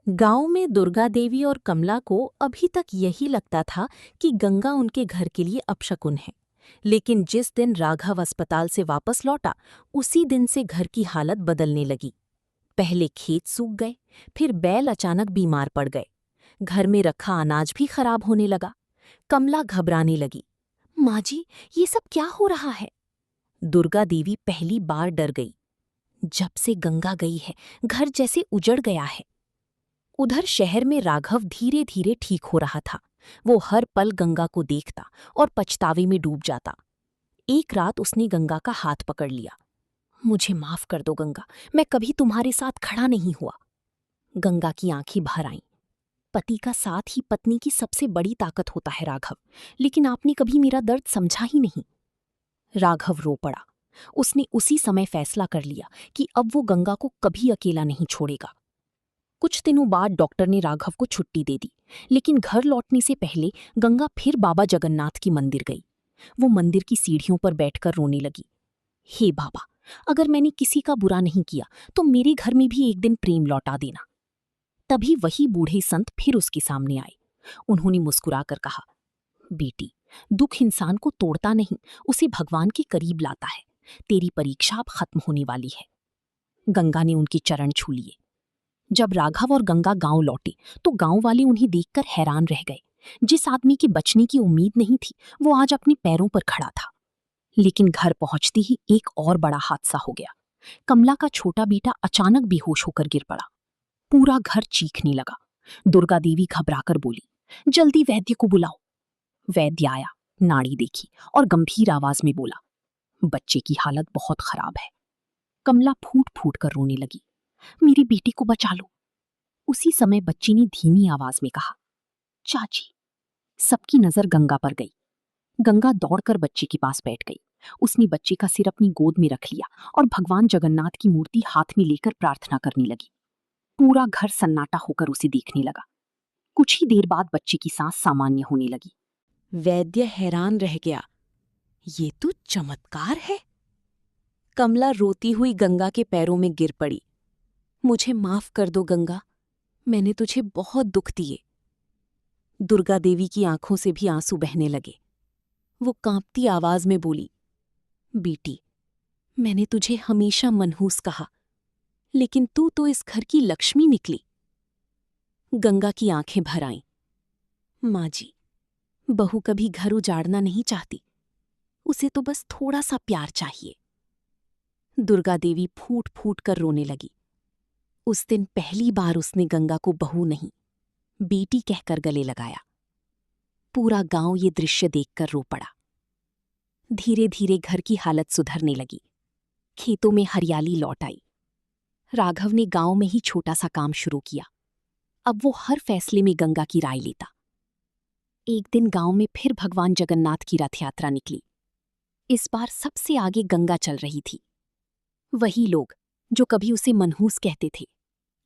गांव में दुर्गा देवी और कमला को अभी तक यही लगता था कि गंगा उनके घर के लिए अपशकुन है। लेकिन जिस दिन राघव अस्पताल से वापस लौटा, उसी दिन से घर की हालत बदलने लगी। पहले खेत सूख गए, फिर बैल अचानक बीमार पड़ गए। घर में रखा अनाज भी खराब होने लगा। कमला घबराने लगी। माँ जी, ये सब क्या हो रहा है? दुर्गा देवी पहली बार डर गई। जब से गंगा गई है, घर जैसे उजड़ गया है। उधर शहर में राघव धीरे धीरे ठीक हो रहा था। वो हर पल गंगा को देखता और पछतावे में डूब जाता। एक रात उसने गंगा का हाथ पकड़ लिया। मुझे माफ कर दो गंगा, मैं कभी तुम्हारे साथ खड़ा नहीं हुआ। गंगा की आंखें भर आईं। पति का साथ ही पत्नी की सबसे बड़ी ताकत होता है राघव, लेकिन आपने कभी मेरा दर्द समझा ही नहीं। राघव रो पड़ा। उसने उसी समय फैसला कर लिया कि अब वो गंगा को कभी अकेला नहीं छोड़ेगा। कुछ दिनों बाद डॉक्टर ने राघव को छुट्टी दे दी, लेकिन घर लौटने से पहले गंगा फिर बाबा जगन्नाथ की मंदिर गई। वो मंदिर की सीढ़ियों पर बैठकर रोने लगी। हे बाबा, अगर मैंने किसी का बुरा नहीं किया तो मेरे घर में भी एक दिन प्रेम लौटा देना। तभी वही बूढ़े संत फिर उसके सामने आए। उन्होंने मुस्कुराकर कहा, बेटी, दुख इंसान को तोड़ता नहीं, उसे भगवान के करीब लाता है। तेरी परीक्षा अब खत्म होने वाली है। गंगा ने उनके चरण छू लिए। जब राघव और गंगा गांव लौटे तो गांव वाले उन्हें देखकर हैरान रह गए। जिस आदमी के बचने की उम्मीद नहीं थी, वो आज अपने पैरों पर खड़ा था। लेकिन घर पहुंचते ही एक और बड़ा हादसा हो गया। कमला का छोटा बेटा अचानक बेहोश होकर गिर पड़ा। पूरा घर चीखने लगा। दुर्गा देवी घबराकर बोली, जल्दी वैद्य को बुलाओ। वैद्य आया, नाड़ी देखी और गंभीर आवाज में बोला, बच्चे की हालत बहुत खराब है। कमला फूट फूट कर रोने लगी, मेरी बेटी को बचा लो। उसी समय बच्ची ने धीमी आवाज में कहा, चाची। सबकी नजर गंगा पर गई। गंगा दौड़कर बच्चे के पास बैठ गई। उसने बच्चे का सिर अपनी गोद में रख लिया और भगवान जगन्नाथ की मूर्ति हाथ में लेकर प्रार्थना करने लगी। पूरा घर सन्नाटा होकर उसे देखने लगा। कुछ ही देर बाद बच्चे की सांस सामान्य होने लगी। वैद्य हैरान रह गया, ये तो चमत्कार है। कमला रोती हुई गंगा के पैरों में गिर पड़ी। मुझे माफ कर दो गंगा, मैंने तुझे बहुत दुख दिए। दुर्गा देवी की आंखों से भी आंसू बहने लगे। वो कांपती आवाज में बोली, बेटी, मैंने तुझे हमेशा मनहूस कहा, लेकिन तू तो इस घर की लक्ष्मी निकली। गंगा की आंखें भर आईं। माँ जी, बहू कभी घर उजाड़ना नहीं चाहती, उसे तो बस थोड़ा सा प्यार चाहिए। दुर्गा देवी फूट फूट कर रोने लगी। उस दिन पहली बार उसने गंगा को बहू नहीं, बेटी कहकर गले लगाया। पूरा गांव ये दृश्य देखकर रो पड़ा। धीरे धीरे घर की हालत सुधरने लगी। खेतों में हरियाली लौट आई। राघव ने गांव में ही छोटा सा काम शुरू किया। अब वो हर फैसले में गंगा की राय लेता। एक दिन गांव में फिर भगवान जगन्नाथ की रथ यात्रा निकली। इस बार सबसे आगे गंगा चल रही थी। वही लोग जो कभी उसे मनहूस कहते थे,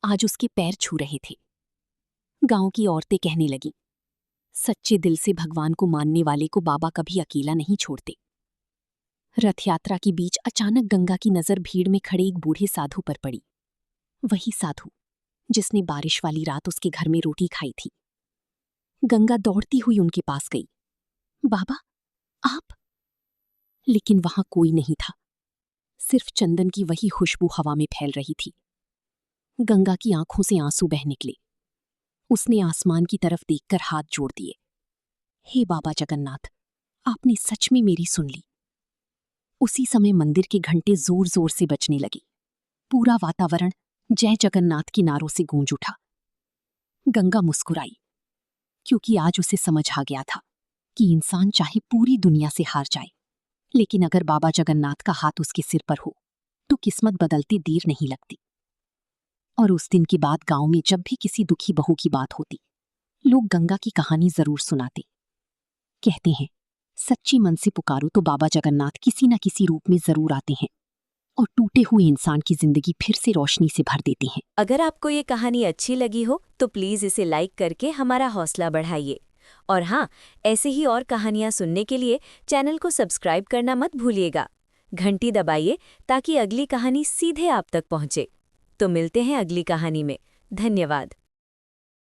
आज उसके पैर छू रहे थे। गांव की औरतें कहने लगीं, सच्चे दिल से भगवान को मानने वाले को बाबा कभी अकेला नहीं छोड़ते। रथ यात्रा के बीच अचानक गंगा की नजर भीड़ में खड़े एक बूढ़े साधु पर पड़ी। वही साधु जिसने बारिश वाली रात उसके घर में रोटी खाई थी। गंगा दौड़ती हुई उनके पास गई। बाबा, आप? लेकिन वहां कोई नहीं था। सिर्फ चंदन की वही खुशबू हवा में फैल रही थी। गंगा की आंखों से आंसू बह निकले। उसने आसमान की तरफ देखकर हाथ जोड़ दिए। हे बाबा जगन्नाथ, आपने सच में मेरी सुन ली। उसी समय मंदिर के घंटे जोर जोर से बजने लगे। पूरा वातावरण जय जगन्नाथ के नारों से गूंज उठा। गंगा मुस्कुराई, क्योंकि आज उसे समझ आ गया था कि इंसान चाहे पूरी दुनिया से हार जाए, लेकिन अगर बाबा जगन्नाथ का हाथ उसके सिर पर हो तो किस्मत बदलती देर नहीं लगती। और उस दिन के बाद गांव में जब भी किसी दुखी बहू की बात होती, लोग गंगा की कहानी जरूर सुनाते। कहते हैं, सच्ची मन से पुकारो तो बाबा जगन्नाथ किसी न किसी रूप में जरूर आते हैं और टूटे हुए इंसान की जिंदगी फिर से रोशनी से भर देते हैं। अगर आपको ये कहानी अच्छी लगी हो तो प्लीज़ इसे लाइक करके हमारा हौसला बढ़ाइए। और हाँ, ऐसे ही और कहानियाँ सुनने के लिए चैनल को सब्सक्राइब करना मत भूलिएगा। घंटी दबाइए ताकि अगली कहानी सीधे आप तक पहुँचे। तो मिलते हैं अगली कहानी में। धन्यवाद।